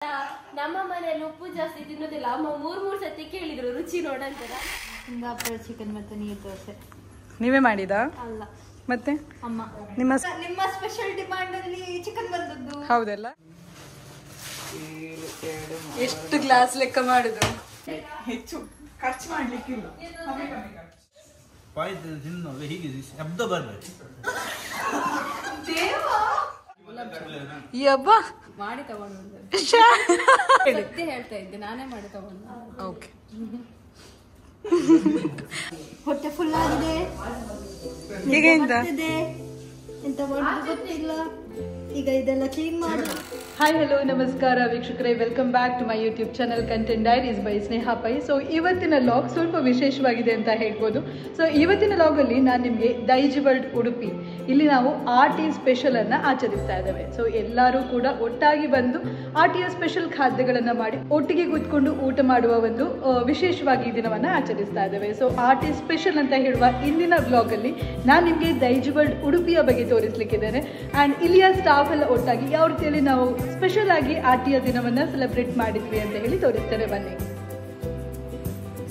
ನಮ್ಮ ಮನೆಯಲ್ಲಿ ಉಪ್ಪು ಜಾಸ್ತಿ ತಿನ್ನೋದಿಲ್ಲ. ಅಮ್ಮ ಮೂರು ಸತಿ ಕೇಳಿದ್ರು ರುಚಿ ನೋಡಂತಾರ. ಕುಂದಾಪುರ ಚಿಕನ್ ಮತ್ತೆ ನೀರು ದೋಸೆ. ನೀವೇ ಮಾಡಿದಾ? ಅಲ್ಲ, ಮತ್ತೆ ಅಮ್ಮ. ನಿಮ್ಮ ಸ್ಪೆಷಲ್ ಡಿಮಾಂಡ್ ಅಲ್ಲಿ ಚಿಕನ್ ಬಂದದ್ದು. ಹೌದಲ್ಲ? ಎಷ್ಟು ಗ್ಲಾಸ್ ಲೆಕ್ಕ ಮಾಡುದು? ಹೆಚ್ಚು ಖರ್ಚು ಮಾಡ್ಲಿಕ್ಕಿಲ್ಲ. ಹೀಗೆ ಶಬ್ದ ಬರಬೇಕು. ಯಬ್ಬ ಮಾಡಿ ತಗೊಂಡು ಹೇಳ್ತಾ ಇದ್ದೆ, ನಾನೇ ಮಾಡಿ ತಗೊಂಡು. ಓಕೆ. ಹೊಟ್ಟೆ ಫುಲ್ ಆಗಿದೆ. ಈಗ ಎಂತ ಮಾಡೋದು ಗೊತ್ತಿಲ್ಲ. ಈಗ ಇದೆಲ್ಲ ಕ್ಲೀನ್ ಮಾಡಿ. ಹಾಯ್ ಹಲೋ ನಮಸ್ಕಾರ ವೀಕ್ಷಕರೇ, welcome back to my YouTube channel Content Diaries by Sneha Pai. So ಇವತ್ತಿನ ಲಾಗ್ ಸ್ವಲ್ಪ ವಿಶೇಷವಾಗಿದೆ ಅಂತ ಹೇಳ್ಬೋದು. ಸೊ ಇವತ್ತಿನ ಲಾಗಲ್ಲಿ ನಾನು ನಿಮಗೆ ದೈಜ್ ವರ್ಲ್ಡ್ ಉಡುಪಿ ಇಲ್ಲಿ ನಾವು ಆರ್ಟಿ ಸ್ಪೆಷಲ್ ಅನ್ನು ಆಚರಿಸ್ತಾ ಇದ್ದೇವೆ. ಸೊ ಎಲ್ಲರೂ ಕೂಡ ಒಟ್ಟಾಗಿ ಬಂದು ಆರ್ಟಿಯ ಸ್ಪೆಷಲ್ ಖಾದ್ಯಗಳನ್ನು ಮಾಡಿ ಒಟ್ಟಿಗೆ ಕೂತ್ಕೊಂಡು ಊಟ ಮಾಡುವ ಒಂದು ವಿಶೇಷವಾಗಿ ಈ ದಿನವನ್ನು ಆಚರಿಸ್ತಾ ಇದ್ದೇವೆ. ಸೊ ಆರ್ಟಿ ಸ್ಪೆಷಲ್ ಅಂತ ಹೇಳುವ ಇಂದಿನ ಬ್ಲಾಗಲ್ಲಿ ನಾನು ನಿಮಗೆ ದೈಜ್ ವರ್ಲ್ಡ್ ಉಡುಪಿಯ ಬಗ್ಗೆ ತೋರಿಸಲಿಕ್ಕಿದ್ದೇನೆ. ಆ್ಯಂಡ್ ಇಲ್ಲಿಯ ಸ್ಟಾಫ್ ಎಲ್ಲ ಒಟ್ಟಾಗಿ ಯಾವ ರೀತಿಯಲ್ಲಿ ನಾವು ಸ್ಪೆಷಲ್ ಆಗಿ ಆರ್ಟಿಯ ದಿನವನ್ನ ಸೆಲೆಬ್ರೇಟ್ ಮಾಡಿದ್ವಿ ಅಂತ ಹೇಳಿ ತೋರಿಸ್ತೇನೆ, ಬನ್ನಿ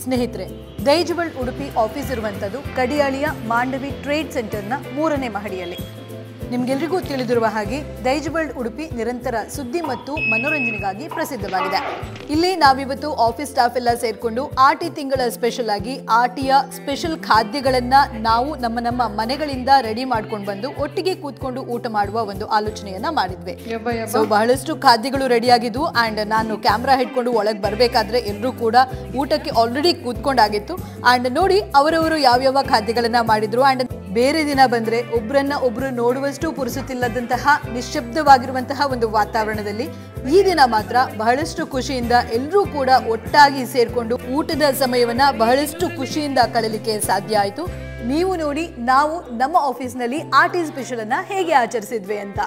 ಸ್ನೇಹಿತರೆ. ದೈಜ್ ವರ್ಲ್ಡ್ ಉಡುಪಿ ಆಫೀಸ್ ಇರುವಂಥದ್ದು ಕಡಿಯಾಳಿಯ ಮಾಂಡವಿ ಟ್ರೇಡ್ ಸೆಂಟರ್ನ 3ನೇ ಮಹಡಿಯಲ್ಲಿ. ನಿಮ್ಗೆಲ್ರಿಗೂ ತಿಳಿದಿರುವ ಹಾಗೆ ದೈಜ್ ವರ್ಲ್ಡ್ ಉಡುಪಿ ನಿರಂತರ ಸುದ್ದಿ ಮತ್ತು ಮನೋರಂಜನೆಗಾಗಿ ಪ್ರಸಿದ್ಧವಾಗಿದೆ. ಇಲ್ಲಿ ನಾವಿವತ್ತು ಆಫೀಸ್ ಸ್ಟಾಫ್ ಎಲ್ಲ ಸೇರಿಕೊಂಡು ಆರ್ಟಿ ತಿಂಗಳ ಸ್ಪೆಷಲ್ ಆಗಿ ಆರ್ಟಿಯ ಸ್ಪೆಷಲ್ ಖಾದ್ಯಗಳನ್ನು ನಾವು ನಮ್ಮ ಮನೆಗಳಿಂದ ರೆಡಿ ಮಾಡ್ಕೊಂಡು ಬಂದು ಒಟ್ಟಿಗೆ ಕೂತ್ಕೊಂಡು ಊಟ ಮಾಡುವ ಒಂದು ಆಲೋಚನೆಯನ್ನ ಮಾಡಿದ್ವಿ. ಸೊ ಬಹಳಷ್ಟು ಖಾದ್ಯಗಳು ರೆಡಿ ಆಗಿದ್ವು. ಆ್ಯಂಡ್ ನಾನು ಕ್ಯಾಮ್ರಾ ಹಿಡ್ಕೊಂಡು ಒಳಗೆ ಬರಬೇಕಾದ್ರೆ ಎಲ್ಲರೂ ಕೂಡ ಊಟಕ್ಕೆ ಆಲ್ರೆಡಿ ಕೂತ್ಕೊಂಡಾಗಿತ್ತು. ಆ್ಯಂಡ್ ನೋಡಿ ಅವರವರು ಯಾವ್ಯಾವ ಖಾದ್ಯಗಳನ್ನು ಮಾಡಿದ್ರು. ಆ್ಯಂಡ್ ಬೇರೆ ದಿನ ಬಂದರೆ ಒಬ್ಬರು ನೋಡುವಷ್ಟು ಪುರುಸುತ್ತಿಲ್ಲದಂತಹ ನಿಶ್ಶಬ್ದವಾಗಿರುವಂತಹ ಒಂದು ವಾತಾವರಣದಲ್ಲಿ ಈ ದಿನ ಮಾತ್ರ ಬಹಳಷ್ಟು ಖುಷಿಯಿಂದ ಎಲ್ಲರೂ ಕೂಡ ಒಟ್ಟಾಗಿ ಸೇರ್ಕೊಂಡು ಊಟದ ಸಮಯವನ್ನ ಬಹಳಷ್ಟು ಖುಷಿಯಿಂದ ಕಳೆಯಲಿಕ್ಕೆ ಸಾಧ್ಯ ಆಯಿತು. ನೀವು ನೋಡಿ ನಾವು ನಮ್ಮ ಆಫೀಸ್ನಲ್ಲಿ ಆರ್ಟಿ ಸ್ಪೆಷಲ್ ಅನ್ನ ಹೇಗೆ ಆಚರಿಸಿದ್ವಿ ಅಂತ.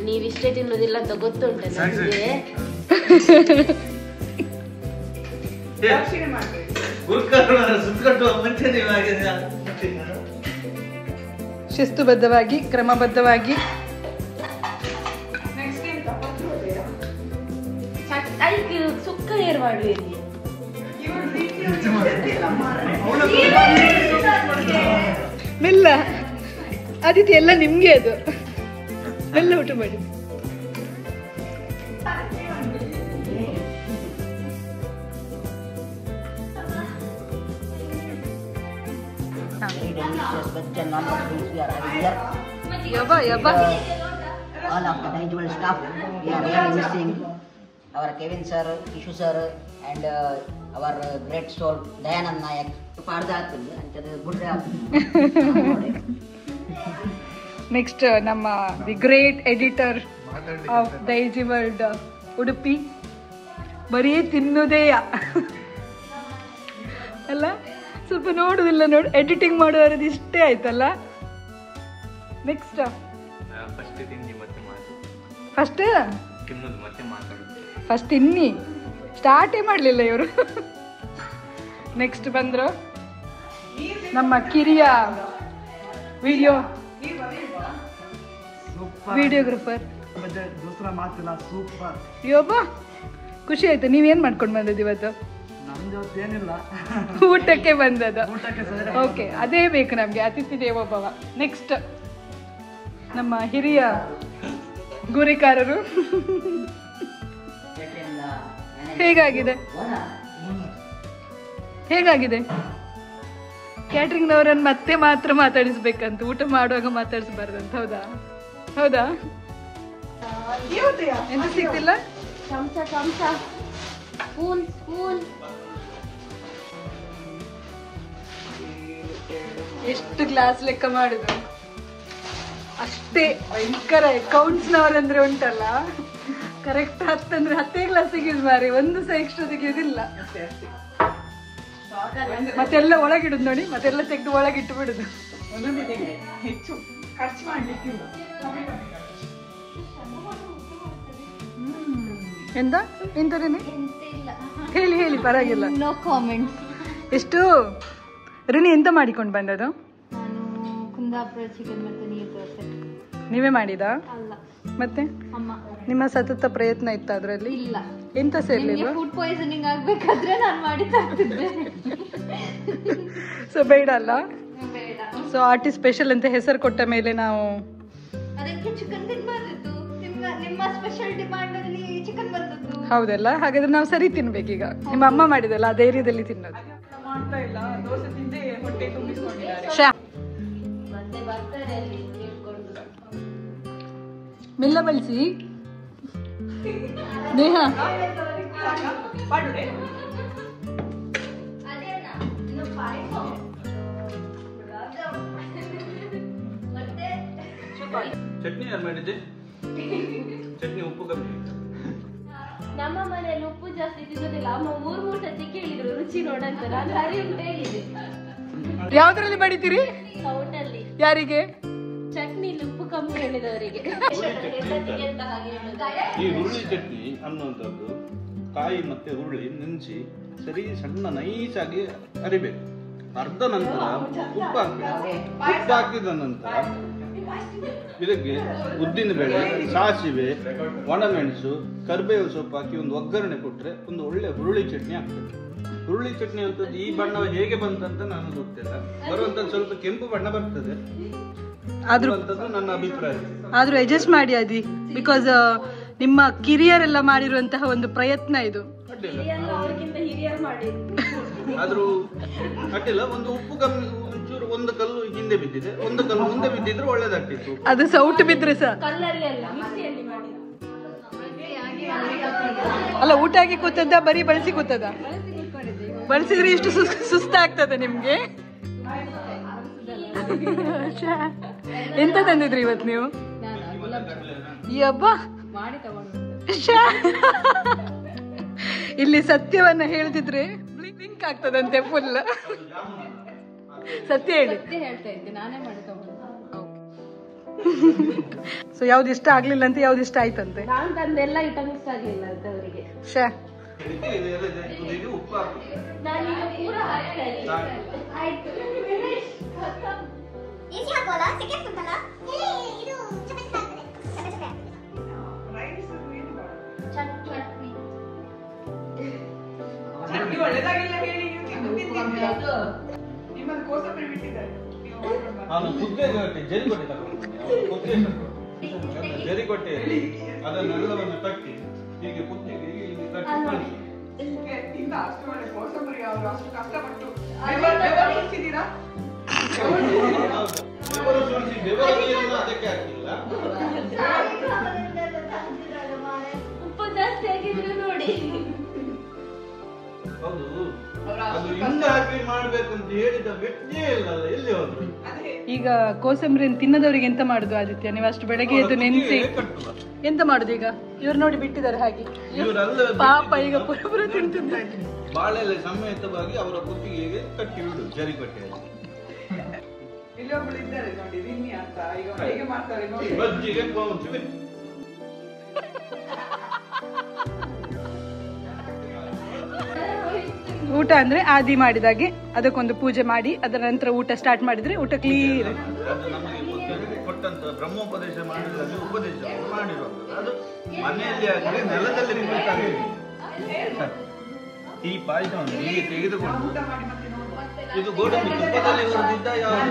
ನೀವಿಷ್ಟೇ ತಿನ್ನೋದಿಲ್ಲ ಅಂತ ಗೊತ್ತುಂಟ ನನಗೆ. ಶಿಸ್ತುಬದ್ಧವಾಗಿ ಕ್ರಮಬದ್ಧವಾಗಿ ಸುಕ್ಕ ಏರ್ವಾಡು ಮೆಲ್ಲ ಆದಿತ್ಯ, ಎಲ್ಲ ನಿಮ್ಗೆ ಅದು ಮೆಲ್ಲ ಊಟ ಮಾಡಿ. All of the Daiz World staff, we are really missing our Kevin sir, Kishu sir, and our great soul Dayanand Nayak. Next ನಮ್ಮ the great editor of Daijiworld Udupi. ಬರೀ ತಿನ್ನುವುದೇಯ ಅಲ್ಲ, ಸ್ವಲ್ಪ ನೋಡುದಿಲ್ಲ, ನೋಡಿ ಎಡಿಟಿಂಗ್ ಮಾಡುವವರದ್ದು ಇಷ್ಟೇ ಆಯ್ತಲ್ಲ. ನೆಕ್ಸ್ಟ್ ಫಸ್ಟ್ ತಿನ್ನಿ, ಸ್ಟಾರ್ಟೇ ಮಾಡಲಿಲ್ಲ ಇವರು. ನೆಕ್ಸ್ಟ್ ಬಂದ್ರು ನಮ್ಮ ಕಿರಿಯ ವಿಡಿಯೋಗ್ರಾಫರ್. ಯೋಬ ಖುಷಿ ಆಯ್ತು. ನೀವೇನ್ ಮಾಡ್ಕೊಂಡು ಬಂದದ್ದು ಇವತ್ತು? ಊಟಕ್ಕೆ ಬಂದದ್ದು. ಓಕೆ, ಅದೇ ಬೇಕು ನಮ್ಗೆ, ಅತಿಥಿ ದೇವೋಭವ. ನೆಕ್ಸ್ಟ್ ನಮ್ಮ ಹಿರಿಯ ಗುರಿಕಾರರು. ಹೇಗಾಗಿದೆ ಕ್ಯಾಟ್ರಿಂಗ್ನವರನ್ನು ಮತ್ತೆ ಮಾತ್ರ ಮಾತಾಡಿಸ್ಬೇಕಂತ, ಊಟ ಮಾಡುವಾಗ ಮಾತಾಡಿಸ್ಬಾರ್ದಂತ. ಹೌದಾ? ಎಂತ ಸಿಗ್ತಿಲ್ಲ? ಚಮಚ ಸ್ಪೂನ್ ಎಷ್ಟು ಗ್ಲಾಸ್ ಲೆಕ್ಕ ಮಾಡುದು ಅಷ್ಟೇ. ಭಯಂಕರ ಅಕೌಂಟ್ಸ್ನವರಂದ್ರೆ ಉಂಟಲ್ಲ, ಕರೆಕ್ಟ್ 10 ಅಂದ್ರೆ 10 ಗ್ಲಾಸ್ ತೆಗಿಯುದು ಮಾರಿ, ಒಂದು ಸಹ ಎಕ್ಸ್ಟ್ರಾ ತೆಗಿಯೋದಿಲ್ಲ. ಮತ್ತೆಲ್ಲ ಒಳಗಿಡುದು ನೋಡಿ, ಮತ್ತೆಲ್ಲ ತೆಗೆದು ಒಳಗಿಟ್ಟು ಬಿಡುದು. ಹೆಚ್ಚು ಖರ್ಚು ಮಾಡ್ಲಿಕ್ಕಿಲ್ಲ. ಎಂತ ಎಂತರೇನೆ ಹೇಳಿ ಪರವಾಗಿಲ್ಲ. No comments. ಎಷ್ಟು ರಿನಿ ಎಂತ ಮಾಡಿಕೊಂಡು ಬಂದದು? ನಾನು ಕುಂದಾಪುರ ಚಿಕನ್ ಮತ್ತೆ ನೀರು ದೋಸೆ. ನೀವೇ ಮಾಡಿದಾ? ಅಲ್ಲ, ಮತ್ತೆ ಅಮ್ಮ. ನಿಮ್ಮ ಸತತ ಪ್ರಯತ್ನ ಇತ್ತ ಅದರಲ್ಲಿ? ಇಲ್ಲ, ಎಂತ ಸೇರ್ಲಿಲ್ವಾ? ಫುಡ್ ಪಾಯ್ಸನಿಂಗ್ ಆಗ್ಬೇಕಾದ್ರೆ ನಾನು ಮಾಡಿ ತರ್ತಿದ್ದೆ. ಸೊ ಬೇಡ ಅಲ್ಲ? ಬೇಡ. ಸೊ ಆರ್ಟಿ ಸ್ಪೆಷಲ್ ಅಂತ ಹೆಸರು ಕೊಟ್ಟ ಮೇಲೆ ನಾವು ಅದಕ್ಕೆ ಚಿಕನ್ ತಿನ್ಬಾರ್ದಿತ್ತು. ನಿಮ್ಮ ಸ್ಪೆಷಲ್ ಡಿಮಾಂಡ್ ಅಲ್ಲಿ ಚಿಕನ್ ಬಂದದ್ದು. ಹೌದಲ್ಲ, ಹಾಗಾದ್ರೆ ನಾವು ಸರಿ ತಿನ್ಬೇಕೀಗ. ನಿಮ್ಮ ಅಮ್ಮ ಮಾಡಿದಲ್ಲ ಆ ಧೈರ್ಯದಲ್ಲಿ ತಿನ್ನೋದು. ಮಾಡ್ತಾ ಇಲ್ಲ, ದೋಸೆ ತಿಂದೇ ಹೊಟ್ಟೆ ತುಂಬಿಸ್ಕೊಂಡಿದ್ದಾರೆ. ಮತ್ತೆ ಬರ್ತಾರೆ ಅಲ್ಲಿ ಕೇಳ್ಕೊಂಡು. ಮೆಲ್ಲ ಬಳಸಿ ನೇಹ. ಮಾಡುಡೆ ಚಟ್ನಿ ಯಾರು ಮಾಡಿದ್ದೆ? ಚಟ್ನಿ ಉಪ್ಪು ಕಮ್ಮಿ. ನಮ್ಮ ಮನೆಯಲ್ಲಿ ಉಪ್ಪು ಜಾಸ್ತಿ ತಿನ್ನೋದಿಲ್ಲ. ಅಮ್ಮ ಮೂರ್ ಸತಿ ಕೇಳಿದ್ರು ರುಚಿ ನೋಡಂತ. ನಾನು ಹರಿ ಉಂಟು ಹೇಳಿದೆ. ಯಾವ್ದ್ರಲ್ಲಿ ಬಡಿತೀರಿ? ಸೌಟಲ್ಲಿ ಯಾರಿಗೆ? ಚಟ್ನಿಲಿ ಉಪ್ಪು ಕಮ್ಮಿ ಹೇಳಿದವರಿಗೆ. ಈ ಹುರುಳಿ ಚಟ್ನಿ ಅನ್ನುವಂಥದ್ದು ಕಾಯಿ ಮತ್ತೆ ಹುರುಳಿ ನೆನೆಸಿ ಸರಿ ಸಣ್ಣ ನೈಸ್ ಆಗಿ ಅರಿಬೇಕು. ಅರ್ಧ ನಂತರ ಉಪ್ಪು ಹಾಕ್ಬೇಕು. ಉಪ್ಪು ಹಾಕಿದ ನಂತರ ಇದಕ್ಕೆ ಉದ್ದಿನ ಬೇಳೆ, ಸಾಸಿವೆ, ಒಣಮೆಣಸು, ಕರಿಬೇವು ಸೊಪ್ಪು ಹಾಕಿ ಒಂದು ಒಗ್ಗರಣೆ ಕೊಟ್ರೆ ಒಂದು ಒಳ್ಳೆ ಹುರುಳಿ ಚಟ್ನಿ ಆಗ್ತದೆ. ಹುರುಳಿ ಚಟ್ನಿ ಅಂತದ್ದು ಈ ಬಣ್ಣ ಹೇಗೆ ಬಂತಂತ ನನಗೆ ಗೊತ್ತಿಲ್ಲ. ಬರುವಂತದ್ದು ಸ್ವಲ್ಪ ಕೆಂಪು ಬಣ್ಣ ಬರ್ತದೆ ಆದ್ರೂ ನನ್ನ ಅಭಿಪ್ರಾಯ. ಆದ್ರೂ ಅಡ್ಜಸ್ಟ್ ಮಾಡಿ ಅದಿ, ಬಿಕಾಸ್ ನಿಮ್ಮ ಕಿರಿಯರೆಲ್ಲ ಮಾಡಿರುವಂತಹ ಒಂದು ಪ್ರಯತ್ನ ಇದು. ಅವ್ರಿಗಿಂತ ಹಿರಿಯರು ಮಾಡಿದ್ರು. ಆದ್ರೂ ಅಡ್ಡಿಲ್ಲ. ಒಂದು ಉಪ್ಪು ಕಮ್ಮಿ, ಒಂಚೂರು ಒಂದು ಕಲ್ಲು ಹಿಂದೆ ಬಿದ್ದಿದೆ, ಒಂದು ಕಲ್ಲು ಮುಂದೆ ಬಿದ್ದಿದ್ರು ಒಳ್ಳೇದಾಗ್ತಿತ್ತು. ಅದು ಸೌಟ್ ಬಿದ್ರೆ ಸಹ ಕಲ್ಲಲ್ಲಿ ಅಲ್ಲ, ಮಿಕ್ಸಿಯಲ್ಲಿ ಮಾಡಿದ್ರು. ಅಲ್ಲ, ಊಟ ಆಗಿ ಕೂತದ್ದ ಬರೀ ಬಳಸಿ ಕೂತದ? ಬಳಸಿದ್ರೆ ಇಷ್ಟು ಸುಸ್ತಾಗ್ತದೆ ನಿಮ್ಗೆ? ಎಂತ ತಂದಿದ್ರಿ ಇವತ್ತು ನೀವು? ಈ ಹಬ್ಬ ಮಾಡಿ ತಗೊಂಡು ಇಲ್ಲಿ ಸತ್ಯವನ್ನ ಹೇಳ್ತಿದ್ರೆ ಬ್ಲಿಂಕ್ ಆಗ್ತದಂತೆ ಫುಲ್. ಸತ್ಯ ಹೇಳಿ. ಹೇಳ್ತಾ ಇದ್ದೆ, ನಾನೇ ಮಾಡಿ ತಗೊಂಡು. ಸೊ ಯಾವ್ದು ಇಷ್ಟ ಆಗ್ಲಿಲ್ಲ ಅಂತ, ಯಾವ್ದು ಇಷ್ಟ ಆಯ್ತಂತೆ? ನಾನು ತಂದೆಲ್ಲ ಐಟಮ್ ಇಷ್ಟ ಆಗ್ಲಿಲ್ಲ ಅಂತ ಅವರಿಗೆ. ಉಪ್ಪು ಹಾಕಿ ನಾನೀಗ ಪೂರ ಹಾಕ್ತಾ ಇದ್ದೀನಿ. ಆಯ್ತು. ಈಸಿ ಹಾಕೋಲ್ಲ, ಸೆಕೆಂಡ್ ಉಂಟಲ್ಲ ಇದು ಚಪಾತಿ ಹಾಕ್ತಾರೆ. ಚಪಾತಿ ರೈಸ್ ಏನು ಬೇಡ. ಚಟ್ನಿ ಚಟ್ನಿ ಒಳ್ಳೆದಾಗಿಲ್ಲ ಹೇಳಿ ನೀವು ತಿಂದಿದ್ದೀರಿ. ನಿಮ್ಮದು ಕೋಸಂಬರಿ ಬಿಟ್ಟಿದ್ದಾರೆ. ನಾನು ಕುದ್ರೆಗೊಟ್ಟೆ ಜರಿಗೊಟ್ಟೆ ಜರಿಗೊಟ್ಟೆಯಲ್ಲಿ ಅದನ್ನೆಲ್ಲವನ್ನು ಕಟ್ಟಿ ಹೀಗೆ ಕುತ್ತಿಗೆ ಹೀಗೆ ಕಟ್ಟಿ ಕಳಿಸಿ. ಇನ್ನ ಅಷ್ಟು ಒಳ್ಳೆ ಕೋಸಂಬರಿ ಅವರು ಅಷ್ಟು ಕಷ್ಟಪಟ್ಟು ಬೆವರು ಸುರಿಸಿದ್ದೀರಾ? ಬೆವರು ಸುರಿಸಿ ಬೆವರ ನೀರನ್ನು ಅದಕ್ಕೆ ಹಾಕಿಲ್ಲ. ಉಪ್ಪು ಜಾಸ್ತಿ ಆಗಿದ್ರು ನೋಡಿ. ಹೌದು, ಅದು ಹಿಂದೆ ಹಾಕಿ ಮಾಡ್ಬೇಕಂತ ಹೇಳಿದ ವ್ಯಕ್ತಿಯೇ ಇಲ್ಲ, ಎಲ್ಲಿ ಹೋದ್ರು? ಈಗ ಕೋಸಂಬರಿ ತಿನ್ನದವರಿಗೆ ಎಂತ ಮಾಡುದು ಆದಿತ್ಯ? ನೀವು ಅಷ್ಟು ಬೆಳಗ್ಗೆ ಎದ್ದು ನೆನೆಸಿ ಎಂತ ಮಾಡುದು ಈಗ? ಇವ್ರು ನೋಡಿ ಬಿಟ್ಟಿದ್ದಾರೆ ಹಾಗೆ. ಪಾಪ ಈಗ ಪುರ ತಿಂತಿದ್ದಾರೆ. ಬಾಳೆಲೆ ಸಮೇತವಾಗಿ ಅವರ ಕುತ್ತಿಗೆಗೆ ಕಟ್ಟಿ ಬಿಡು ಜರಿಕಟ್ಟೆಯಲ್ಲಿ. ಇಲ್ಲೊಬ್ಳು ಇದ್ದಾರೆ ನೋಡಿ, ರಿನ್ನಿ ಅಂತ. ಈಗ ಹೇಗೆ ಮಾಡ್ತಾರೆ ನೋಡಿ. ಬಜ್ಜಿಗೆ ಬೌನ್ಸ್ ಬಿಟ್ಟು ಊಟ ಅಂದ್ರೆ ಆದಿ ಮಾಡಿದಾಗೆ ಅದಕ್ಕೊಂದು ಪೂಜೆ ಮಾಡಿ ಅದರ ನಂತರ ಊಟ ಸ್ಟಾರ್ಟ್ ಮಾಡಿದ್ರೆ ಊಟ ಕ್ಲೀನ್. ಅದು ನಮಗೆ ಕೊಟ್ಟಂತ ಬ್ರಹ್ಮೋಪದೇಶ ಮಾಡಿದಲ್ಲಿ ಉಪದೇಶ ಮಾಡಿರುವಂಥದ್ದು. ಅದು ಮನೆಯಲ್ಲಿ ಆಗಲಿ ನೆಲದಲ್ಲಿ ಕುಳಿತಾಗಲಿ ಈ ಪಾಯಸವನ್ನು ಹೀಗೆ ತೆಗೆದುಕೊಂಡು ಇದು ಗೋಡಂಬಿ ತುಪ್ಪದಲ್ಲಿ ಹುರಿದಿದ್ದ ಯಾರು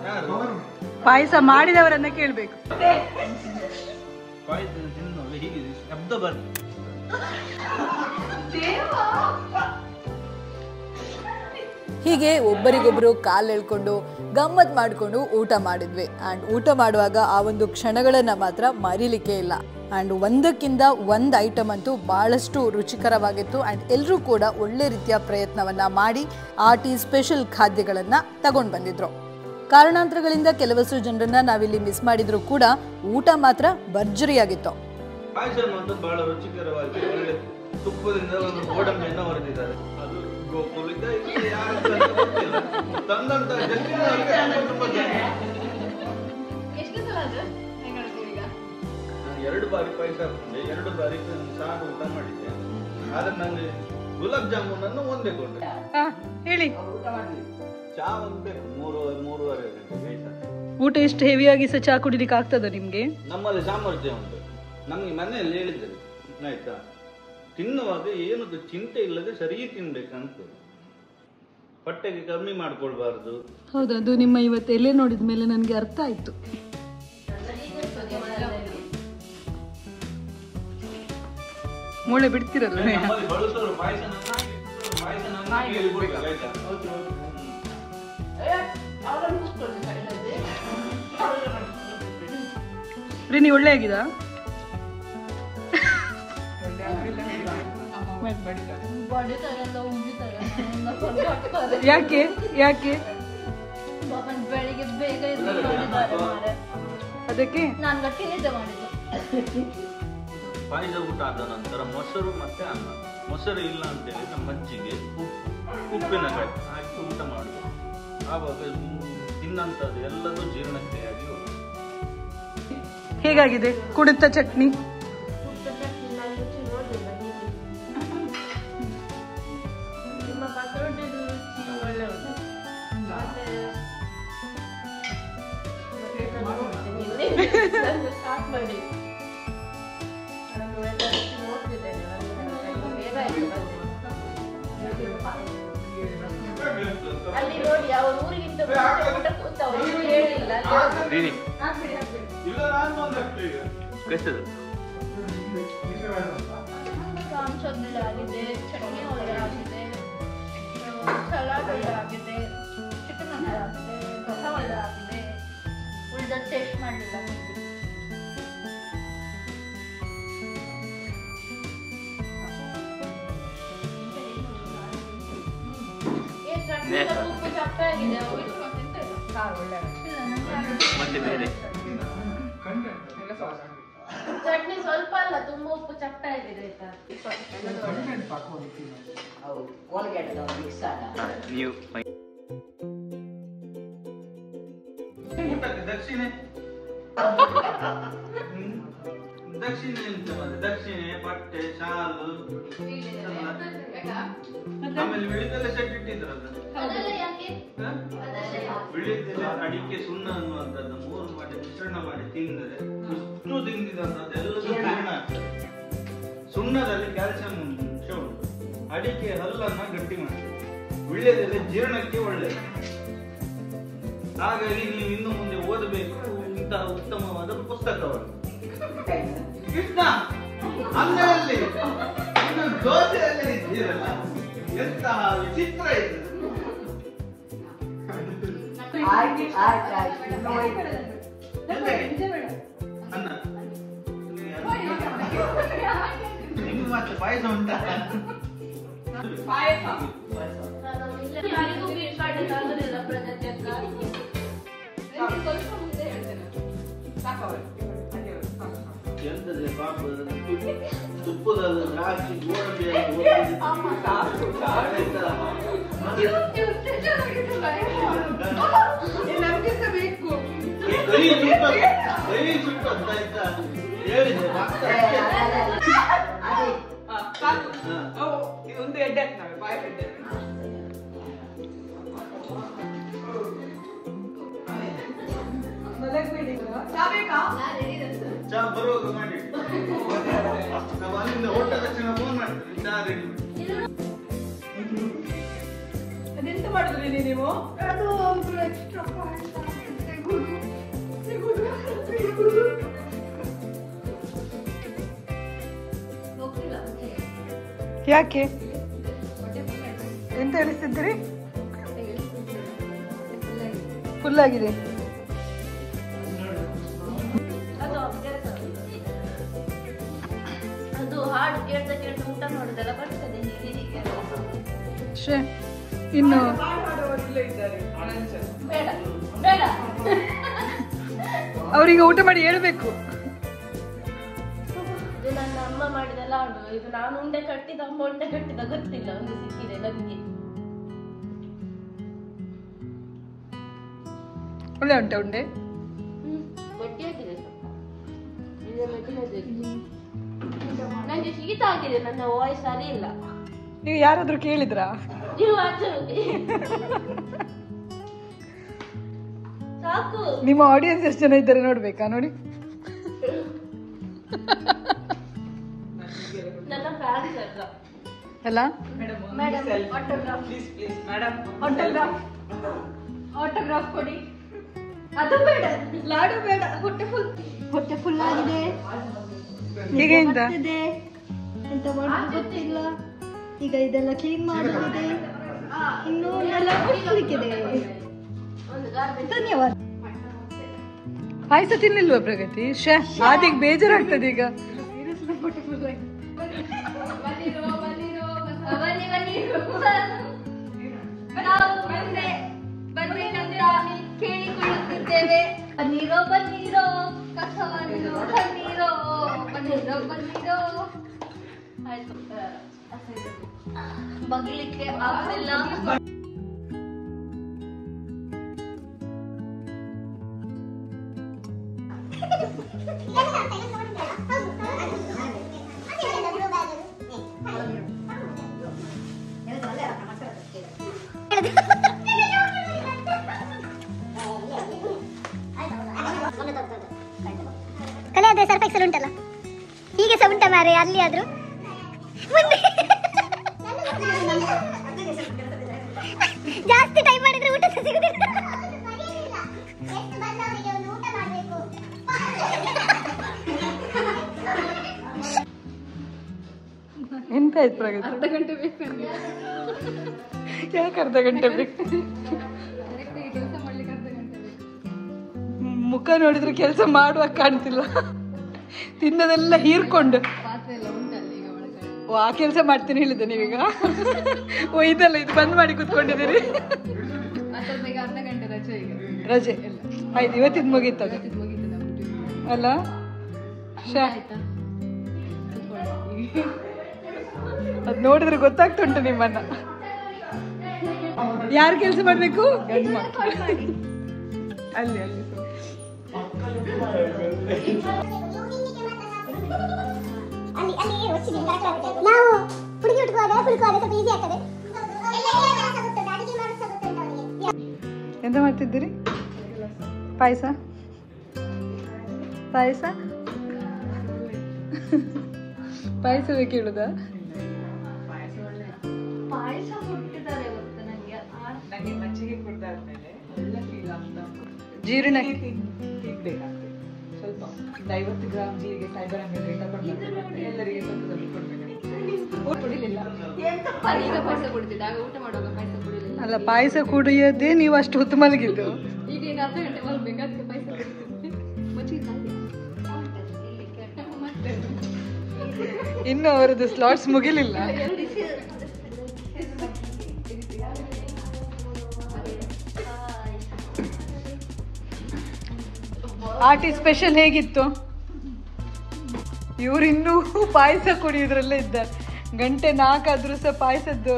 ಯಾರು ಪಾಯಸ ಮಾಡಿದವರನ್ನ ಕೇಳ್ಬೇಕು. ಪಾಯಸ ತಿನ್ನುವಾಗ ಹೀಗೆ ಶಬ್ದ ಬರ್ತದೆ. ಹೀಗೆ ಒಬ್ಬರಿಗೊಬ್ಬರು ಕಾಲು ಎಳ್ಕೊಂಡು ಗಮ್ಮತ್ ಮಾಡಿಕೊಂಡು ಊಟ ಮಾಡಿದ್ವಿ. ಆ್ಯಂಡ್ ಊಟ ಮಾಡುವಾಗ ಆ ಒಂದು ಕ್ಷಣಗಳನ್ನು ಮಾತ್ರ ಮರೀಲಿಕ್ಕೆ ಇಲ್ಲ. ಆ್ಯಂಡ್ ಒಂದಕ್ಕಿಂತ ಒಂದು ಐಟಮ್ ಅಂತೂ ಭಾಳಷ್ಟು ರುಚಿಕರವಾಗಿತ್ತು. ಆ್ಯಂಡ್ ಎಲ್ಲರೂ ಕೂಡ ಒಳ್ಳೆ ರೀತಿಯ ಪ್ರಯತ್ನವನ್ನು ಮಾಡಿ ಆರ್ಟಿ ಸ್ಪೆಷಲ್ ಖಾದ್ಯಗಳನ್ನು ತಗೊಂಡು ಬಂದಿದ್ರು. ಕಾರಣಾಂತರಗಳಿಂದ ಕೆಲವಷ್ಟು ಜನರನ್ನ ನಾವಿಲ್ಲಿ ಮಿಸ್ ಮಾಡಿದ್ರು ಕೂಡ ಊಟ ಮಾತ್ರ ಭರ್ಜರಿಯಾಗಿತ್ತು. ಪಾಯಸ ಮಾತ್ರ ಬಹಳ ರುಚಿಕರವಾಗಿ ಒಳ್ಳೆ ತುಪ್ಪದಿಂದ ಒಂದು ಗೋಡಂಬಿಯನ್ನು ಹೊರದಿದ್ದಾರೆ. ಅದು ಗೋಕುಲಿಂದ ತಂದಂತ ಎಷ್ಟು ಸಲ ಅದು ಈಗ? ನಾನು 2 ಬಾರಿ ಪಾಯಸ ಹಾಕೊಂಡೆ, 2 ಬಾರಿ ಸಾರು ಊಟ ಮಾಡಿದ್ದೆ. ಆದ್ರೆ ನನಗೆ ಗುಲಾಬ್ ಜಾಮೂನ್ ಅನ್ನು ಒಂದೇ ಕೊಂಡೆ. ಹೇಳಿ. ಚಾ ಒಂದು ಬೇಕು 3-3:30 ಗಂಟೆಗೆ ಆಯ್ತಾ. ಊಟ ಎಷ್ಟು ಹೆವಿಯಾಗಿ ಸಹ ಚಾ ಕುಡಿಲಿಕ್ಕೆ ಆಗ್ತದ ನಿಮ್ಗೆ? ನಮ್ಮಲ್ಲಿ ಸಾಮರ್ಥ್ಯ ಉಂಟು. ನಮ್ಗೆ ಮನೆಯಲ್ಲಿ ಹೇಳಿದ್ದಾರೆ ಆಯ್ತಾ, ತಿನ್ನುವಾಗ ಏನು ಚಿಂತೆ ಇಲ್ಲದೆ ಸರಿ ತಿನ್ಬೇಕಂತ. ಹೊಟ್ಟೆಗೆ ಕಮ್ಮಿ ಮಾಡ್ಕೊಳ್ಬಾರ್ದು. ಹೌದು, ಅದು ನಿಮ್ಮ ಇವತ್ತು ಎಲೆ ನೋಡಿದ ಮೇಲೆ ನನಗೆ ಅರ್ಥ ಆಯ್ತು. ಮೂಳೆ ಬಿಡ್ತಿರಲ್ಲ ಬಳಸೋರು ಪಾಯಸನ ರೀನಿ ಒಳ್ಳೆ ಆಗಿದಾ? ಯಾಕೆ ಯಾಕೆ ಬೆಳಿಗ್ಗೆ ಬೇಗ ಎದ್ದು ಮಾಡಿದ್ದಾರೆ ಮಾರೆ. ಅದಕ್ಕೆ ನಾನು ಗಟ್ಟಿ ನಿದ್ದೆ ಮಾಡಿದ್ದು. ಪಾಯಸ ಊಟ ಆದ ನಂತರ ಮೊಸರು ಮತ್ತೆ ಅನ್ನ. ಮೊಸರು ಇಲ್ಲ ಅಂತ ಹೇಳಿದ್ರೆ ಮಜ್ಜಿಗೆ, ಉಪ್ಪಿನಕಾಯಿ ಹಾಕಿ ಊಟ ಮಾಡುದು. ಆವಾಗ ತಿನ್ನಂಥದ್ದು ಎಲ್ಲದೂ ಜೀರ್ಣಕ್ರಿಯಾಗಿ ಹೋಗುತ್ತೆ. ಹೇಗಾಗಿದೆ ಕುಡಿತ ಚಟ್ನಿ? ಅಲ್ಲಿ ನೋಡಿ ಅವ್ರ ಊರಿಗಿಂತ ಊಟ ಕೂತವ್ರು ಹೇಳಿಲ್ಲ. ಪ್ರಾನ್ಸ್ ಒಳ್ಳೆ ಆಗಿದೆ, ಚಟ್ನಿ ಒಳ್ಳೆ ಆಗಿದೆ, ಸಲಾಡ್ ಒಳ್ಳೆ ಆಗಿದೆ, ಚಿಕನ್ ಒಳ್ಳೆ ಆಗಿದೆ, ರಸ ಒಳ್ಳೆ ಆಗಿದೆ. ಉಳಿದ ಟೇಸ್ಟ್ ಮಾಡಲಿಲ್ಲ. ಉಪ್ಪು ಚಪ್ಪೆ ಆಗಿದೆ. ಚಟ್ನಿ ಸ್ವಲ್ಪ ಅಲ್ಲ, ತುಂಬಾ ಉಪ್ಪು ಚಪ್ಪೆ ಆಗಿದೆ ಆಯ್ತಾ. ಊಟಕ್ಕೆ ದಕ್ಷಿಣೆ ಎಂತ ಮತ್ತೆ ದಕ್ಷಿಣೆ, ಬಟ್ಟೆ, ಶಾಲು, ಆಮೇಲೆ ವಿಳಿದೆಲ್ಲ ಸೆಟ್ ಇಟ್ಟಿದ್ರಲ್ಲ. ವಿಳಿದೆಲ್ಲ ಅಡಿಕೆ ಸುಣ್ಣ ಅನ್ನುವಂಥದ್ದು 3 ಮಾಡಿ ಮಿಶ್ರಣ ಮಾಡಿ ತಿಂದರೆ ಇಷ್ಟು ತಿಂದಿದಂಥದ್ದೆಲ್ಲದೂ ಜೀರ್ಣ ಆಗ್ತದೆ. ಸುಣ್ಣದಲ್ಲಿ ಕ್ಯಾಲ್ಸಿಯಂ ಅಂಶ ಉಂಟು. ಅಡಿಕೆ ಹಲ್ಲನ್ನ ಗಟ್ಟಿ ಮಾಡ್ತದೆ. ವಿಳ್ಯದೆಲೆ ಜೀರ್ಣಕ್ಕೆ ಒಳ್ಳೆಯದು. ಹಾಗಾಗಿ ನೀವು ಇನ್ನು ಮುಂದೆ ಓದಬೇಕು ಇಂತಹ ಉತ್ತಮವಾದ ಪುಸ್ತಕವನ್ನು. ಕೃಷ್ಣ ಅನ್ನದಲ್ಲಿ ಇನ್ನು ದೋಸೆಯಲ್ಲೇ ಇದ್ದೀರಲ್ಲ, ಎಂತಹ ವಿಚಿತ್ರ ಇದೆ. ಅನ್ನ ನಿಮ್ಗೆ ಮತ್ತೆ ಪಾಯಸ ಉಂಟಾ? ಎಂತದೆ ಪಾಪ, ತುಪ್ಪದಲ್ಲಿ ದ್ರಾಕ್ಷಿ ಗೋಡಂಬಿ ನಮ್ಗಿಂತ ಬೇಕು. ಕೈ ಸುಟ್ಟಂತ ಆಯ್ತಾ ಹೇಳಿದೆ. ಒಂದು ಎಡ್ಡೆ ನಾವು ಪಾಯಸ ಎಡ್ಡೆ. ಚಾ ಬರುವಾಗ ಮಾಡಿ. ನಾವು ಅಲ್ಲಿಂದ ಹೊಟ್ಟ ತಕ್ಷಣ ಫೋನ್ ಮಾಡ್ತೀವಿ, ಚಾ ರೆಡಿ ಮಾಡಿ. ಅದೆಂತ ಮಾಡಿದ್ರಿ ನೀವು? ಅದು ಒಬ್ರು ಎಕ್ಸ್ಟ್ರಾ ಯಾಕೆ ಎಂತ ಹೇಳಿಸಿದ್ರಿ? ಫುಲ್ ಆಗಿದೆ. ಅದು ಹಾಡು ಕೇಳ್ತಾ ಕೇಳ್ತಾ ಊಟ ಮಾಡೋದೆಲ್ಲ ಬರ್ತದೆ. ಇನ್ನು ಬೇಡ ಬೇಡ, ಅವ್ರಿಗೆ ಊಟ ಮಾಡಿ ಹೇಳ್ಬೇಕು. ಇದು ನನ್ನ ಅಮ್ಮ ಮಾಡಿದ ಲಾಡು. ಇದು ನಾನು ಉಂಡೆ ಕಟ್ಟಿದ ಅಮ್ಮ ಉಂಡೆ ಕಟ್ಟಿದ ಗೊತ್ತಿಲ್ಲ, ಒಂದು ಸಿಕ್ಕಿದೆ ನನಗೆ. ಒಳ್ಳೆ ಉಂಟೆ ಉಂಡೆ? ಗಟ್ಟಿಯಾಗಿದೆ ಸ್ವಲ್ಪ. ನಂಗೆ ಶೀತ ಆಗಿದೆ, ನನ್ನ ವಾಯ್ಸ್ ಸರಿ ಇಲ್ಲ. ನೀವು ಯಾರಾದ್ರೂ ಕೇಳಿದ್ರಾ? ಸಾಕು. ನಿಮ್ಮ ಆಡಿಯನ್ಸ್ ಎಷ್ಟು ಜನ ಇದ್ದಾರೆ ನೋಡ್ಬೇಕಾ? ನೋಡಿ, ನನ್ನ ಫ್ಯಾನ್ಸ್ ಅಲ್ಲ? ಆಟೋಗ್ರಾಫ್ ಕೊಡಿ. ಅದು ಬೇಡ, ಲಾಡು ಬೇಡ. ಹೊಟ್ಟೆ ಫುಲ್ ಆಗಿದೆ. ಈಗ ಎಂತ ಎಂತ ಮಾಡೋದು ಗೊತ್ತಿಲ್ಲ. ಈಗ ಇದೆಲ್ಲ ಕ್ಲೀನ್ ಮಾಡೋದಿದೆ, ಇನ್ನು ಎಲ್ಲ ಮುಚ್ಚಲಿಕ್ಕಿದೆ. ಧನ್ಯವಾದ. ಪಾಯಸ ತಿನ್ನಿಲ್ವಾ ಪ್ರಗತಿ? ಆದಿಗೆ ಬೇಜಾರಾಗ್ತದೆ ಈಗ. ಕೇಳಿಕೊಳ್ಳುತ್ತಿದ್ದೇವೆ. ಬನ್ನೀರೋ ಬನ್ನೀರೋ, ಕಸವನ್ನೀರೋ ಬನ್ನೀರೋ, ಬನ್ನೀರೋ ಬನ್ನೀರೋ. ಆಯ್ತು, ಬಗ್ಲಿಕ್ಕೆ ಆಗುದಿಲ್ಲ. ಕಲೆ ಆದ್ರೆ ಸರ್ಫ್ ಎಕ್ಸೆಲ್ ಉಂಟಲ್ಲ, ಹೀಗೆ ಸಹ ಉಂಟ ಮಾರೆ ಅಲ್ಲಿ ಆದ್ರೂ ಜಾಸ್ತಿ ಟೈಮ್ ಮಾಡಿದ್ರೆ ಊಟ ಸಿಗುದಿಲ್ಲ. ಎಂತ ಆಯ್ತು ಪ್ರಗತಿ? ಅರ್ಧ ಗಂಟೆ ಬೇಕು. ಯಾಕೆ ಅರ್ಧ ಗಂಟೆ ಬೇಕು? ಮುಖ ನೋಡಿದ್ರೆ ಕೆಲಸ ಮಾಡುವಾಗ ಕಾಣ್ತಿಲ್ಲ, ತಿನ್ನದೆಲ್ಲ ಹೀರ್ಕೊಂಡು. ಓ, ಆ ಕೆಲಸ ಮಾಡ್ತೀನಿ ಹೇಳಿದ್ದೆ ನೀವೀಗ? ಓ, ಇದಲ್ಲ, ಇದು ಬಂದ್ ಮಾಡಿ ಕುತ್ಕೊಂಡಿದ್ದೀರಿ. ರಜೆ ಆಯ್ತು, ಇವತ್ತಿದ್ ಮುಗೀತದ ಅಲ್ಲ? ಅದ್ ನೋಡಿದ್ರೆ ಗೊತ್ತಾಗ್ತುಂಟು ನಿಮ್ಮನ್ನ. ಯಾರು ಕೆಲಸ ಮಾಡ್ಬೇಕು? ಗಂಡು ಮಕ್ಕಳು. ಅಲ್ಲಿ ಅಲ್ಲಿ ನಾವು ಹುಡುಗಿ ಹುಡುಕುವಾಗ ಸ್ವಲ್ಪ ಈಸಿ ಆಗ್ತದೆ. ಎಂತ ಮಾಡ್ತಿದ್ದೀರಿ? ಪಾಯಸ ಪಾಯಸ ಪಾಯಸವೇ ಕೇಳುದ? ಪಾಯಸ ಕೊಟ್ಟಿದ್ದಾರೆ ಇವತ್ತು ನನಗೆ. ಮಜ್ಜಿಗೆ ಕೊಡ್ತಾ ಇದ್ಮೇಲೆ ಎಲ್ಲ ಫೀಲ್ ಆಗ್ತಾ ಜೀರ್ಣ ತಿನ್ಬೇಕಾಗ್ತದೆ. ಸ್ವಲ್ಪ 50 ಗ್ರಾಮ್ ಜೀರಿಗೆ ಫೈಬರ್ ಅಂಗಡಿ ತಗೊಂಡು ಎಲ್ಲರಿಗೆ ಸ್ವಲ್ಪ ಕೊಡ್ಬೇಕು. ಕುಡಿಲಿಲ್ಲ ಈಗ ಪಾಯಸ ಕುಡಿತಿದ್ದೆ, ಆಗ ಊಟ ಮಾಡುವಾಗ ಪಾಯಸ ಕುಡಿಲಿಲ್ಲ. ಅಲ್ಲ, ಪಾಯಸ ಕುಡಿಯೋದೇ ನೀವು ಅಷ್ಟು ಹೊತ್ತು ಮಲಗಿದ್ದು. ಈಗ ಇನ್ನು ಅರ್ಧ ಗಂಟೆ ಮಲ್ಬೇಕು, ಅದಕ್ಕೆ ಪಾಯಸ ಕುಡಿತಿದ್ದೆ. ಮಜ್ಜಿಗೆ ಇನ್ನು ಅವರದ್ದು ಸ್ಲಾಟ್ಸ್ ಮುಗಿಲಿಲ್ಲ. ಆಟಿ ಸ್ಪೆಷಲ್ ಹೇಗಿತ್ತು? ಇವ್ರು ಇನ್ನೂ ಪಾಯಸ ಕುಡಿಯೋದ್ರಲ್ಲೇ ಇದ್ದಾರೆ. 4 ಆದ್ರೂ ಸಹ ಪಾಯಸದ್ದು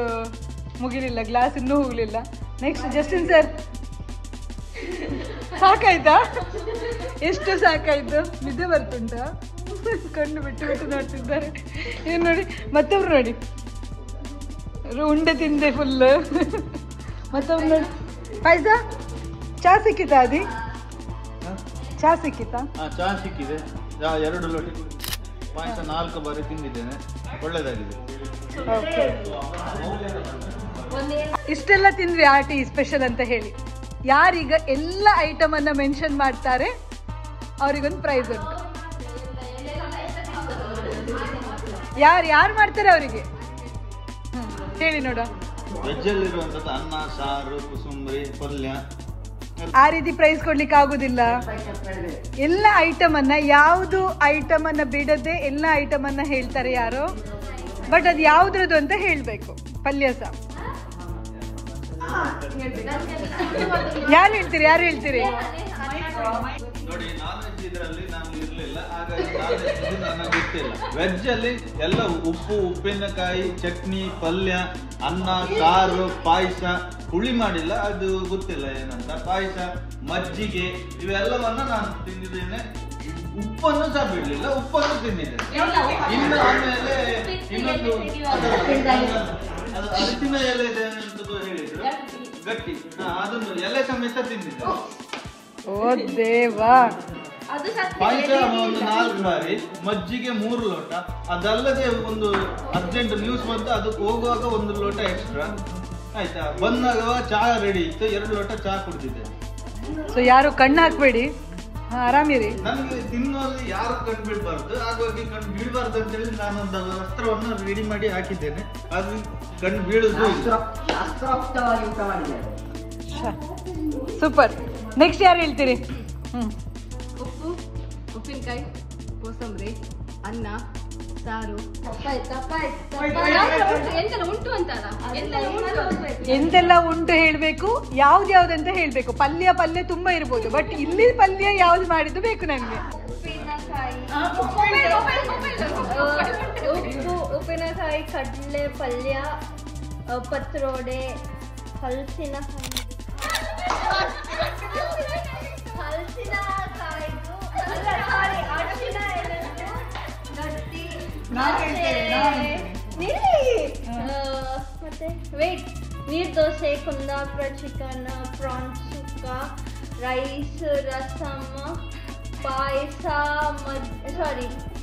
ಮುಗಿಲಿಲ್ಲ, ಗ್ಲಾಸ್ ಇನ್ನೂ ಹೋಗ್ಲಿಲ್ಲ. ನೆಕ್ಸ್ಟ್ ಜಸ್ಟಿನ್ ಸರ್, ಸಾಕಾಯ್ತಾ? ಎಷ್ಟು ಸಾಕಾಯ್ತು? ನಿದ್ದೆ ಬರ್ತುಂಟ? ಕಣ್ಣು ಬಿಟ್ಟು ಬಿಟ್ಟು ನೋಡ್ತಿದ್ದಾರೆ. ಏನು ನೋಡಿ, ಮತ್ತೊಬ್ರು ನೋಡಿ, ಉಂಡೆ ತಿಂದೆ ಫುಲ್. ಮತ್ತೊಬ್ರು ನೋಡಿ, ಪಾಯಸ ಚಾ ಸಿಕ್ಕಿತಾ? ಅದಿ ಚಾ ಸಿಕ್ಕಿತಾ? ಚಾ ಸಿಕ್ಕಿದೆ. 2 ಲೋಟ ಪಾಯಸ 4 ಬಾರಿ ತಿಂದಿದ್ದೇನೆ, ಒಳ್ಳೆದಾಗಿದೆ. ಇಷ್ಟೆಲ್ಲ ತಿಂದ್ರಿ ಆಟಿ ಸ್ಪೆಷಲ್ ಅಂತ ಹೇಳಿ. ಯಾರೀಗ ಎಲ್ಲ ಐಟಮ್ ಅನ್ನ ಮೆನ್ಷನ್ ಮಾಡ್ತಾರೆ ಅವ್ರಿಗೊಂದು ಪ್ರೈಸ್ ಉಂಟು. ಯಾರು ಮಾಡ್ತಾರೆ ಅವರಿಗೆ ಹೇಳಿ ನೋಡ. ವೆಜ್ ಅಲ್ಲಿ ಇರುವಂತದ್ದು ಅನ್ನ, ಸಾರು, ಕುಸುಂಬರಿ, ಪಲ್ಯ. ಆ ರೀತಿ ಪ್ರೈಸ್ ಕೊಡ್ಲಿಕ್ಕೆ ಆಗುದಿಲ್ಲ. ಎಲ್ಲ ಐಟಮ್ ಅನ್ನ, ಯಾವುದು ಐಟಮ್ ಅನ್ನ ಬಿಡದೆ ಎಲ್ಲ ಐಟಮ್ ಅನ್ನ ಹೇಳ್ತಾರೆ ಯಾರೋ. ಬಟ್ ಅದು ಯಾವ್ದ್ರದ್ದು ಅಂತ ಹೇಳ್ಬೇಕು. ಪಲ್ಯ ಸಹ ಯಾರು ಹೇಳ್ತೀರಿ? ನೋಡಿ, ನಾನ್ ವೆಜ್ ಇದರಲ್ಲಿ ನಾನು ಇರ್ಲಿಲ್ಲ, ಹಾಗಾಗಿ ನಾನ್ ವೆಜ್ ನನಗೆ ಗೊತ್ತಿಲ್ಲ. ವೆಜ್ ಅಲ್ಲಿ ಎಲ್ಲ ಉಪ್ಪು, ಉಪ್ಪಿನಕಾಯಿ, ಚಟ್ನಿ, ಪಲ್ಯ, ಅನ್ನ, ಸಾರು, ಪಾಯಸ. ಹುಳಿ ಮಾಡಿಲ್ಲ, ಅದು ಗೊತ್ತಿಲ್ಲ ಏನಂತ. ಪಾಯಸ, ಮಜ್ಜಿಗೆ ಇವೆಲ್ಲವನ್ನ ನಾನು ತಿಂದಿದ್ದೇನೆ. ಉಪ್ಪನ್ನು ಸಹ ಬಿಡ್ಲಿಲ್ಲ, ಉಪ್ಪನ್ನು ತಿಂದಿದ್ದೇನೆ. ಇನ್ನು ಆಮೇಲೆ ಇನ್ನೊಂದು ಅದು ಅರಿಶಿನ ಎಲೆ ಇದೆ ಅಂತ ಹೇಳಿದ್ರು, ಗಟ್ಟಿ. ಅದನ್ನು ಎಲೆ ಸಮೇತ ತಿಂದಿದ್ದೆ. ಓ ದೇವಾ. ಪಾಯಸ ಒಂದು 4 ಬಾರಿ, ಮಜ್ಜಿಗೆ 3 ಲೋಟ. ಅದಲ್ಲದೆ ಒಂದು ಅರ್ಜೆಂಟ್ ನ್ಯೂಸ್ ಬಂತು, ಅದಕ್ಕೆ ಹೋಗುವಾಗ 1 ಲೋಟ ಎಕ್ಸ್ಟ್ರಾ. ಆಯ್ತಾ, ಬಂದಾಗ ಚಹಾ ರೆಡಿ ಇತ್ತು, 2 ಲೋಟ ಚಹಾ ಕುಡ್ದಿದ್ದೆ. ಸೊ ಯಾರು ಕಣ್ಣು ಹಾಕ್ಬೇಡಿ, ಆರಾಮಿರಿ. ನನಗೆ ತಿನ್ನುವಲ್ಲಿ ಯಾರು ಕಣ್ಣು ಬೀಳ್ಬಾರ್ದು, ಹಾಗಾಗಿ ಕಣ್ಣು ಬೀಳ್ಬಾರ್ದು ಅಂತ ಹೇಳಿ ನಾನೊಂದು ವಸ್ತ್ರವನ್ನು ರೆಡಿ ಮಾಡಿ ಹಾಕಿದ್ದೇನೆ. ಅದು ಕಣ್ಣು ಬೀಳುದು ಶಾಸ್ತ್ರೋಕ್ತವಾಗಿ ಊಟ ಮಾಡಿದ್ದಾರೆ. ಸೂಪರ್. ನೆಕ್ಸ್ಟ್ ಯಾರು ಹೇಳ್ತೀರಿ? ಉಪ್ಪು, ಉಪ್ಪಿನಕಾಯಿ, ಕೋಸಂಬರಿ, ಅನ್ನ, ಸಾರು, ಎಂತೆಲ್ಲ ಉಂಟು ಅಂತಲ್ಲ, ಎಂತೆಲ್ಲ ಉಂಟು ಹೇಳ್ಬೇಕು, ಯಾವ್ದಂತ ಹೇಳ್ಬೇಕು. ಪಲ್ಯ ತುಂಬಾ ಇರ್ಬೋದು, ಬಟ್ ಇಲ್ಲಿ ಪಲ್ಯ ಯಾವ್ದು ಮಾಡಿದ್ದು ಬೇಕು ನನಗೆ. ಉಪ್ಪಿನಕಾಯಿ, ಕಡಲೆ ಪಲ್ಯ, ಪತ್ರೊಡೆ, ಹಲಸಿನ ಮತ್ತೆ ವೇಟ್ ನೀರ್ ದೋಸೆ, ಕುಂದಾಪುರ ಚಿಕನ್, ಪ್ರಾನ್ಸ್ ಸುಕ್ಕ, ರೈಸ್, ರಸಮ್, ಪಾಯಸ,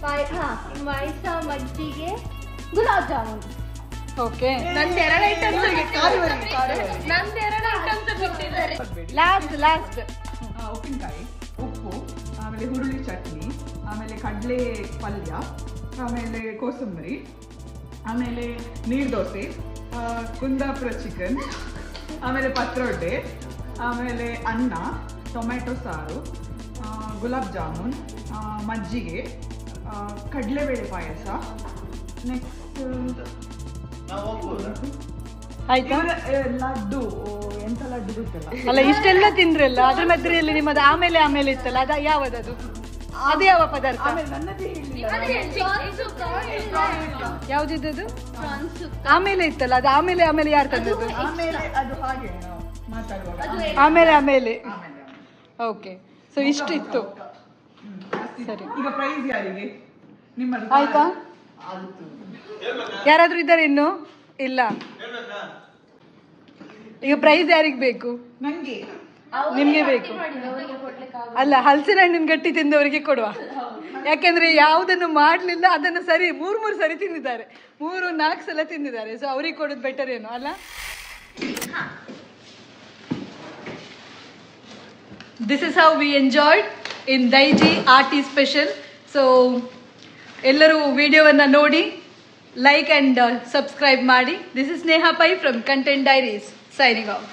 ಪಾಯಸ, ಮಜ್ಜಿಗೆ, ಗುಲಾಬ್ ಜಾಮೂನ್. ಓಕೆ, ನಂದೆರಡು ಐಟಮ್ಸ್ ಬಿಟ್ಟಿದ್ದಾರೆ. ಲಾಸ್ಟ್ ಉಪ್ಪಿನಕಾಯಿ, ಉಪ್ಪು, ಆಮೇಲೆ ಹುರುಳಿ ಚಟ್ನಿ, ಆಮೇಲೆ ಕಡಲೆ ಪಲ್ಯ, ಆಮೇಲೆ ಕೋಸಂಬರಿ, ಆಮೇಲೆ ನೀರು ದೋಸೆ, ಕುಂದಾಪುರ ಚಿಕನ್, ಆಮೇಲೆ ಪತ್ರೊಡೆ, ಆಮೇಲೆ ಅನ್ನ, ಟೊಮೆಟೊ ಸಾರು, ಗುಲಾಬ್ ಜಾಮೂನ್, ಮಜ್ಜಿಗೆ, ಕಡಲೆಬೇಳೆ ಪಾಯಸ. ನೆಕ್ಸ್ಟ್ ಆಯ್ತಾ? ಲಡ್ಡು, ಎಂತ ಲಡ್ಡು ಗೊತ್ತಿಲ್ಲ. ಅಲ್ಲ, ಇಷ್ಟೆಲ್ಲ ತಿಂದ್ರಲ್ಲ, ಅದ್ರ ಮಧ್ಯದಲ್ಲಿ ನಿಮ್ಮದು ಆಮೇಲೆ ಇತ್ತಲ್ಲ, ಅದ ಯಾವದದು? ಅದು ಯಾವ ಪದಾರ್ಥ? ಯಾವ್ದಿದ್ದದು? ಆಮೇಲೆ ಇತ್ತಲ್ಲ, ಅದು ಆಮೇಲೆ ಯಾರು ತಂದದ್ದು? ಆಮೇಲೆ ಅದು ಹಾಗೆ ನಾವು ಮಾತಾಡುವಾಗ ಆಮೇಲೆ. ಓಕೆ, ಸೊ ಇಷ್ಟು ಇತ್ತು. ಸರಿ, ಈಗ ಪ್ರೈಸ್ ಯಾರಿಗೆ? ನಿಮ್ಮದು ಆಯ್ತಾ? ಯಾರಾದ್ರೂ ಇದ್ದಾರೆ ಇನ್ನು? ಇಲ್ಲ. ಈಗ ಪ್ರೈಸ್ ಯಾರಿಗೆ ಬೇಕು? ನಂಗೆ. ನಿಮ್ಗೆ ಬೇಕು? ಅಲ್ಲ, ಹಲಸಿನ ಹಣ್ಣಿನ ಗಟ್ಟಿ ತಿಂದವರಿಗೆ ಕೊಡುವ. ಯಾಕೆಂದ್ರೆ ಯಾವುದನ್ನು ಮಾಡ್ಲಿಲ್ಲ ಅದನ್ನು ಸರಿ 3 ಸರಿ ತಿಂದಿದ್ದಾರೆ, 3-4 ಸಲ ತಿಂದಿದ್ದಾರೆ. ಸೊ ಅವ್ರಿಗೆ ಕೊಡೋದು ಬೆಟರ್ ಏನು ಅಲ್ಲ? This is how we enjoyed in ದೈಜಿ ಆರ್ಟಿ ಸ್ಪೆಷಲ್. ಸೊ ಎಲ್ಲರೂ ವಿಡಿಯೋವನ್ನು ನೋಡಿ ಲೈಕ್ ಅಂಡ್ ಸಬ್ಸ್ಕ್ರೈಬ್ ಮಾಡಿ. This is Neha Pai from Content Diaries, signing of.